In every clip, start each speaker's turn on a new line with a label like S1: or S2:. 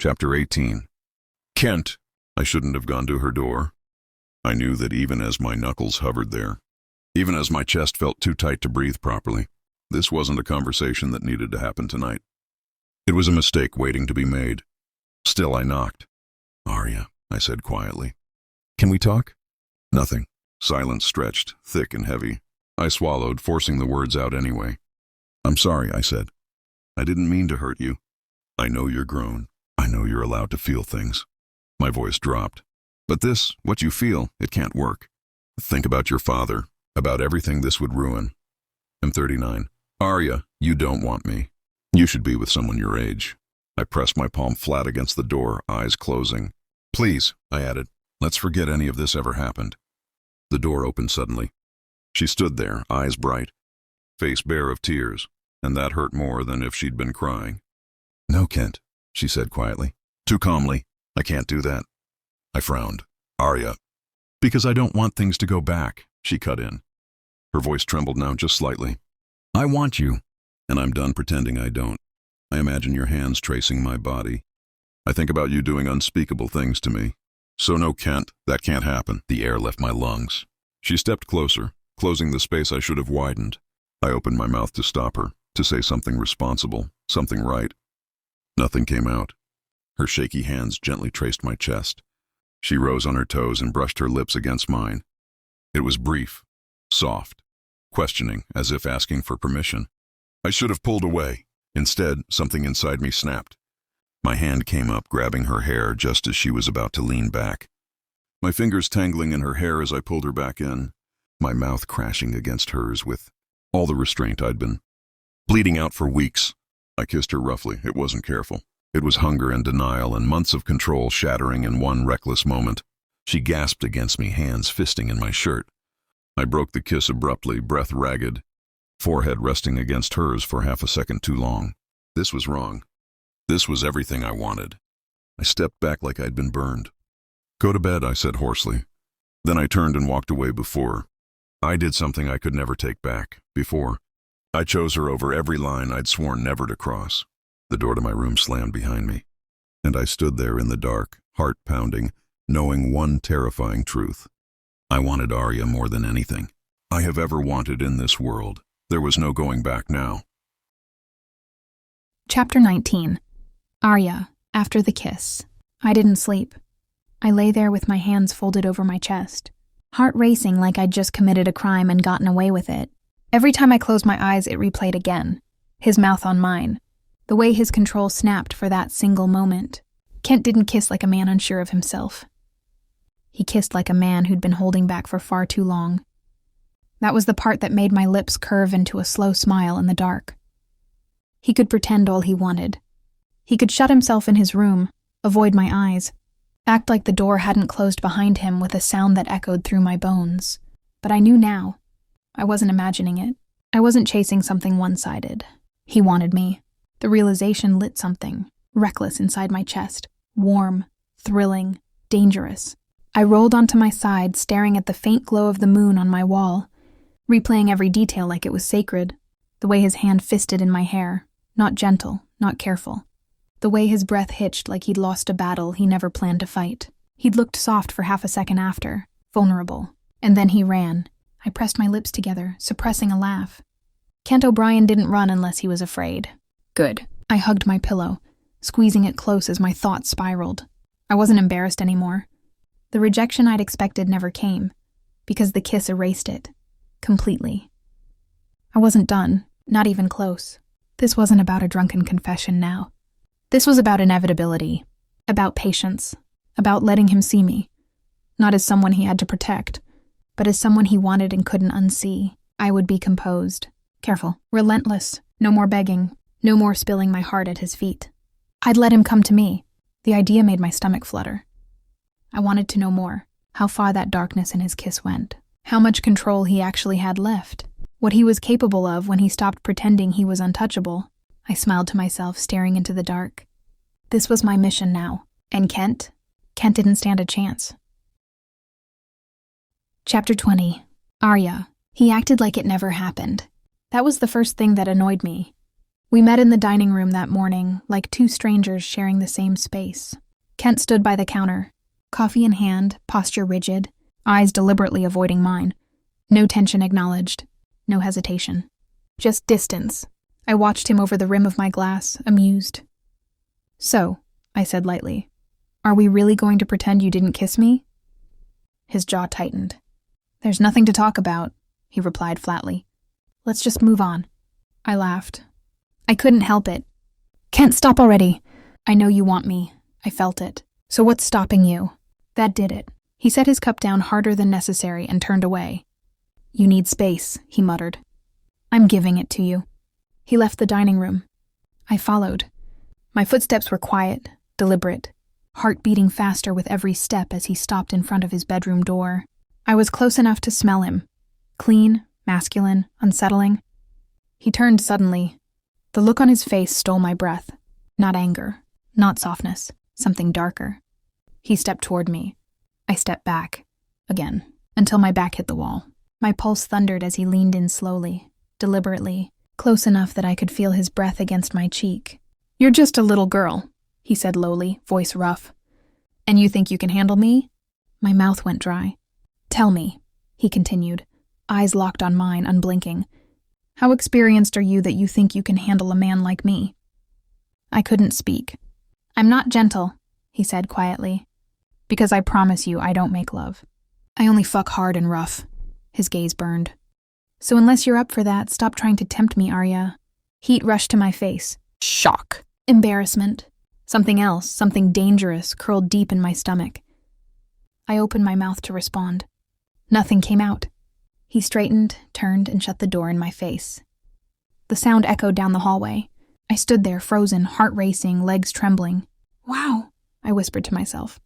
S1: Chapter 18. Kent! I shouldn't have gone to her door. I knew that even as my knuckles hovered there, even as my chest felt too tight to breathe properly, this wasn't a conversation that needed to happen tonight. It was a mistake waiting to be made. Still, I knocked. "Arya," I said quietly. "Can we talk?" Nothing. Silence stretched, thick and heavy. I swallowed, forcing the words out anyway. "I'm sorry," I said. "I didn't mean to hurt you. I know you're grown. I know you're allowed to feel things." My voice dropped. "But this, what you feel, it can't work. Think about your father, about everything this would ruin. I'm 39. Arya, you don't want me. You should be with someone your age." I pressed my palm flat against the door, eyes closing. "Please," I added, "let's forget any of this ever happened." The door opened suddenly. She stood there, eyes bright, face bare of tears, and that hurt more than if she'd been crying. "No, Kent," she said quietly. Too calmly. "I can't do that." I frowned. "Arya." "Because I don't want things to go back," she cut in. Her voice trembled now just slightly. "I want you, and I'm done pretending I don't. I imagine your hands tracing my body. I think about you doing unspeakable things to me. So no, Kent, that can't happen." The air left my lungs. She stepped closer, closing the space I should have widened. I opened my mouth to stop her, to say something responsible, something right. Nothing came out. Her shaky hands gently traced my chest. She rose on her toes and brushed her lips against mine. It was brief, soft, questioning, as if asking for permission. I should have pulled away. Instead, something inside me snapped. My hand came up, grabbing her hair just as she was about to lean back. My fingers tangling in her hair as I pulled her back in, my mouth crashing against hers with all the restraint I'd been bleeding out for weeks. I kissed her roughly. It wasn't careful. It was hunger and denial and months of control shattering in one reckless moment. She gasped against me, hands fisting in my shirt. I broke the kiss abruptly, breath ragged, forehead resting against hers for half a second too long. This was wrong. This was everything I wanted. I stepped back like I'd been burned. "Go to bed," I said hoarsely. Then I turned and walked away before. I did something I could never take back. Before. I chose her over every line I'd sworn never to cross. The door to my room slammed behind me, and I stood there in the dark, heart pounding, knowing one terrifying truth. I wanted Arya more than anything I have ever wanted in this world. There was no going back now.
S2: Chapter 19. Arya, after the kiss. I didn't sleep. I lay there with my hands folded over my chest, heart racing like I'd just committed a crime and gotten away with it. Every time I closed my eyes, it replayed again. His mouth on mine. The way his control snapped for that single moment. Kent didn't kiss like a man unsure of himself. He kissed like a man who'd been holding back for far too long. That was the part that made my lips curve into a slow smile in the dark. He could pretend all he wanted. He could shut himself in his room, avoid my eyes, act like the door hadn't closed behind him with a sound that echoed through my bones. But I knew now. I wasn't imagining it. I wasn't chasing something one-sided. He wanted me. The realization lit something, reckless inside my chest, warm, thrilling, dangerous. I rolled onto my side, staring at the faint glow of the moon on my wall, replaying every detail like it was sacred. The way his hand fisted in my hair, not gentle, not careful. The way his breath hitched like he'd lost a battle he never planned to fight. He'd looked soft for half a second after, vulnerable, and then he ran. I pressed my lips together, suppressing a laugh. Kent O'Brien didn't run unless he was afraid. Good. I hugged my pillow, squeezing it close as my thoughts spiraled. I wasn't embarrassed anymore. The rejection I'd expected never came, because the kiss erased it. Completely. I wasn't done, not even close. This wasn't about a drunken confession now. This was about inevitability, about patience, about letting him see me. Not as someone he had to protect, but as someone he wanted and couldn't unsee. I would be composed, careful, relentless, no more begging, no more spilling my heart at his feet. I'd let him come to me. The idea made my stomach flutter. I wanted to know more, how far that darkness in his kiss went, how much control he actually had left, what he was capable of when he stopped pretending he was untouchable. I smiled to myself, staring into the dark. This was my mission now. And Kent didn't stand a chance. Chapter 20. Arya. He acted like it never happened. That was the first thing that annoyed me. We met in the dining room that morning, like two strangers sharing the same space. Kent stood by the counter, coffee in hand, posture rigid, eyes deliberately avoiding mine. No tension acknowledged, no hesitation. Just distance. I watched him over the rim of my glass, amused. "So," I said lightly, "are we really going to pretend you didn't kiss me?" His jaw tightened. "There's nothing to talk about," he replied flatly. "Let's just move on." I laughed. I couldn't help it. "Kent, stop already. I know you want me. I felt it. So what's stopping you?" That did it. He set his cup down harder than necessary and turned away. "You need space," he muttered. "I'm giving it to you." He left the dining room. I followed. My footsteps were quiet, deliberate, heart beating faster with every step as he stopped in front of his bedroom door. I was close enough to smell him. Clean, masculine, unsettling. He turned suddenly. The look on his face stole my breath. Not anger, not softness, something darker. He stepped toward me. I stepped back, again, until my back hit the wall. My pulse thundered as he leaned in slowly, deliberately, close enough that I could feel his breath against my cheek. "You're just a little girl," he said lowly, voice rough. "And you think you can handle me?" My mouth went dry. "Tell me," he continued, eyes locked on mine, unblinking. "How experienced are you that you think you can handle a man like me?" I couldn't speak. "I'm not gentle," he said quietly, "because I promise you I don't make love. I only fuck hard and rough." His gaze burned. "So unless you're up for that, stop trying to tempt me, Arya." Heat rushed to my face. Shock. Embarrassment. Something else, something dangerous, curled deep in my stomach. I opened my mouth to respond. Nothing came out. He straightened, turned, and shut the door in my face. The sound echoed down the hallway. I stood there, frozen, heart racing, legs trembling. "Wow," I whispered to myself.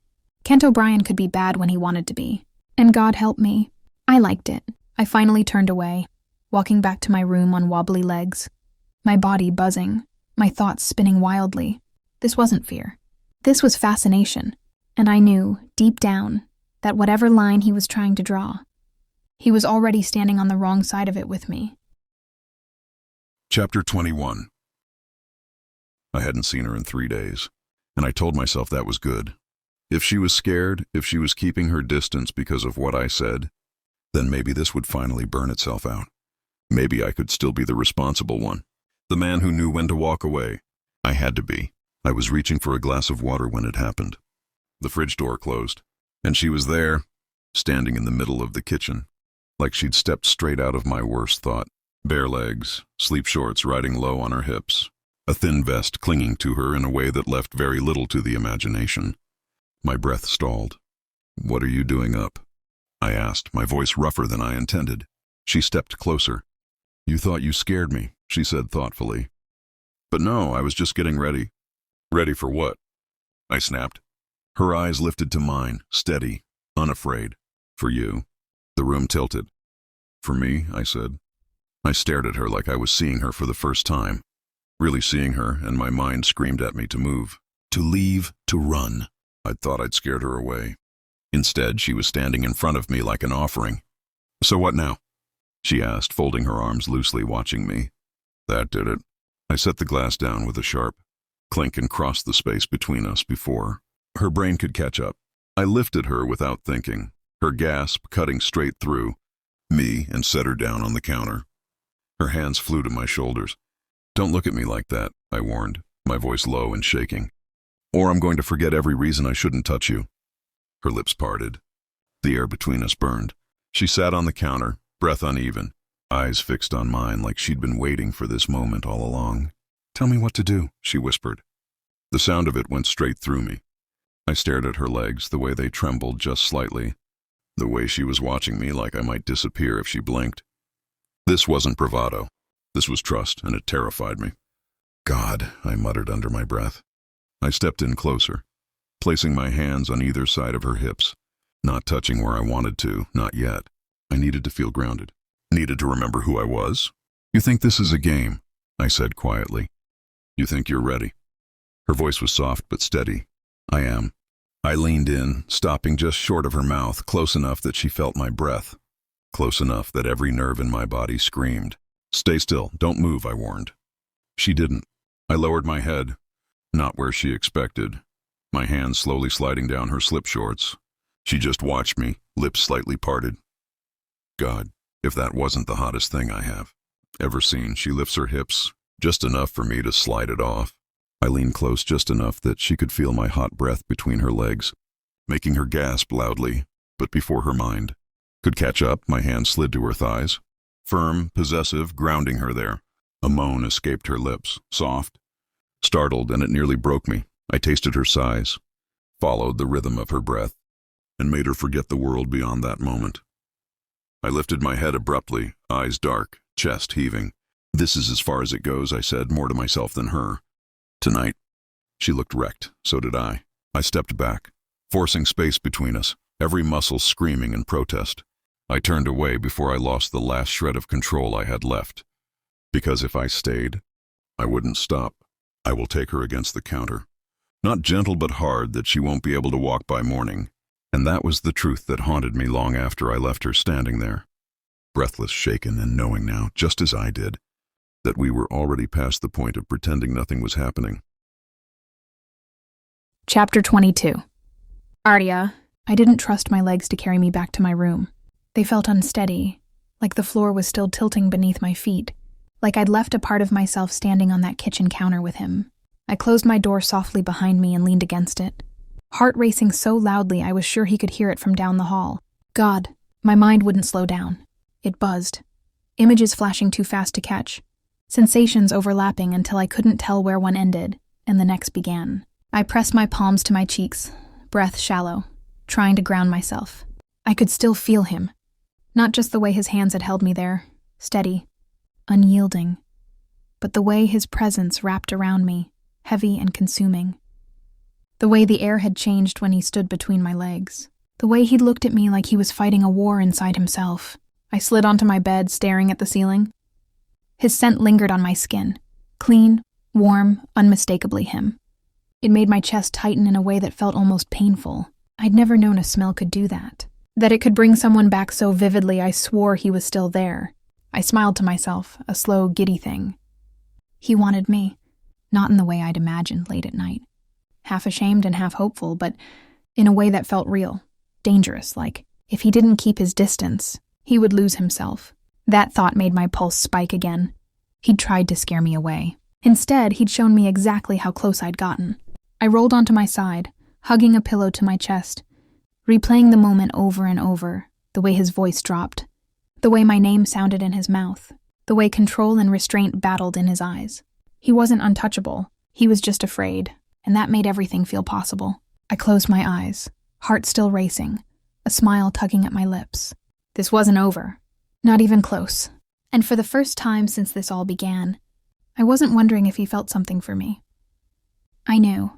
S2: Kent O'Brien could be bad when he wanted to be. And God help me. I liked it. I finally turned away, walking back to my room on wobbly legs. My body buzzing, my thoughts spinning wildly. This wasn't fear. This was fascination. And I knew, deep down, that whatever line he was trying to draw, he was already standing on the wrong side of it with me.
S1: Chapter 21. I hadn't seen her in 3 days, and I told myself that was good. If she was scared, if she was keeping her distance because of what I said, then maybe this would finally burn itself out. Maybe I could still be the responsible one, the man who knew when to walk away. I had to be. I was reaching for a glass of water when it happened. The fridge door closed, and she was there, standing in the middle of the kitchen, like she'd stepped straight out of my worst thought. Bare legs, sleep shorts riding low on her hips, a thin vest clinging to her in a way that left very little to the imagination. My breath stalled. "What are you doing up?" I asked, my voice rougher than I intended. She stepped closer. "You thought you scared me," she said thoughtfully. "But no, I was just getting ready." "Ready for what?" I snapped. Her eyes lifted to mine, steady, unafraid. "For you." The room tilted. "For me," I said. I stared at her like I was seeing her for the first time. Really seeing her, and my mind screamed at me to move. To leave, to run. I'd thought I'd scared her away. Instead, she was standing in front of me like an offering. "So what now?" she asked, folding her arms loosely, watching me. That did it. I set the glass down with a sharp clink and crossed the space between us before her brain could catch up. I lifted her without thinking, her gasp cutting straight through me, and set her down on the counter. Her hands flew to my shoulders. "Don't look at me like that," I warned, my voice low and shaking. "Or I'm going to forget every reason I shouldn't touch you." Her lips parted. The air between us burned. She sat on the counter, breath uneven, eyes fixed on mine like she'd been waiting for this moment all along. "Tell me what to do," she whispered. The sound of it went straight through me. I stared at her legs, the way they trembled just slightly, the way she was watching me like I might disappear if she blinked. This wasn't bravado. This was trust, and it terrified me. "God," I muttered under my breath. I stepped in closer, placing my hands on either side of her hips, not touching where I wanted to, not yet. I needed to feel grounded, needed to remember who I was. "You think this is a game?" I said quietly. "You think you're ready?" Her voice was soft but steady. "I am." I leaned in, stopping just short of her mouth, close enough that she felt my breath, close enough that every nerve in my body screamed. "Stay still, don't move," I warned. She didn't. I lowered my head, not where she expected, my hand slowly sliding down her slip shorts. She just watched me, lips slightly parted. God, if that wasn't the hottest thing I have ever seen. She lifts her hips, just enough for me to slide it off. I lean close just enough that she could feel my hot breath between her legs, making her gasp loudly, but before her mind could catch up, my hand slid to her thighs, firm, possessive, grounding her there. A moan escaped her lips, soft, startled, and it nearly broke me. I tasted her sighs, followed the rhythm of her breath, and made her forget the world beyond that moment. I lifted my head abruptly, eyes dark, chest heaving. This is as far as it goes, I said, more to myself than her. Tonight. She looked wrecked, so did I. I stepped back, forcing space between us, every muscle screaming in protest. I turned away before I lost the last shred of control I had left. Because if I stayed, I wouldn't stop. I will take her against the counter. Not gentle but hard that she won't be able to walk by morning. And that was the truth that haunted me long after I left her standing there, breathless, shaken, and knowing now, just as I did, that we were already past the point of pretending nothing was happening.
S2: Chapter 22. Arya. I didn't trust my legs to carry me back to my room. They felt unsteady, like the floor was still tilting beneath my feet, like I'd left a part of myself standing on that kitchen counter with him. I closed my door softly behind me and leaned against it, heart racing so loudly I was sure he could hear it from down the hall. God, my mind wouldn't slow down. It buzzed, images flashing too fast to catch, sensations overlapping until I couldn't tell where one ended and the next began. I pressed my palms to my cheeks, breath shallow, trying to ground myself. I could still feel him. Not just the way his hands had held me there, steady, unyielding, but the way his presence wrapped around me, heavy and consuming. The way the air had changed when he stood between my legs. The way he'd looked at me like he was fighting a war inside himself. I slid onto my bed, staring at the ceiling. His scent lingered on my skin, clean, warm, unmistakably him. It made my chest tighten in a way that felt almost painful. I'd never known a smell could do that. That it could bring someone back so vividly I swore he was still there. I smiled to myself, a slow, giddy thing. He wanted me, not in the way I'd imagined late at night. Half ashamed and half hopeful, but in a way that felt real, dangerous, like if he didn't keep his distance, he would lose himself. That thought made my pulse spike again. He'd tried to scare me away. Instead, he'd shown me exactly how close I'd gotten. I rolled onto my side, hugging a pillow to my chest, replaying the moment over and over, the way his voice dropped, the way my name sounded in his mouth, the way control and restraint battled in his eyes. He wasn't untouchable, he was just afraid, and that made everything feel possible. I closed my eyes, heart still racing, a smile tugging at my lips. This wasn't over, not even close. And for the first time since this all began, I wasn't wondering if he felt something for me. I knew.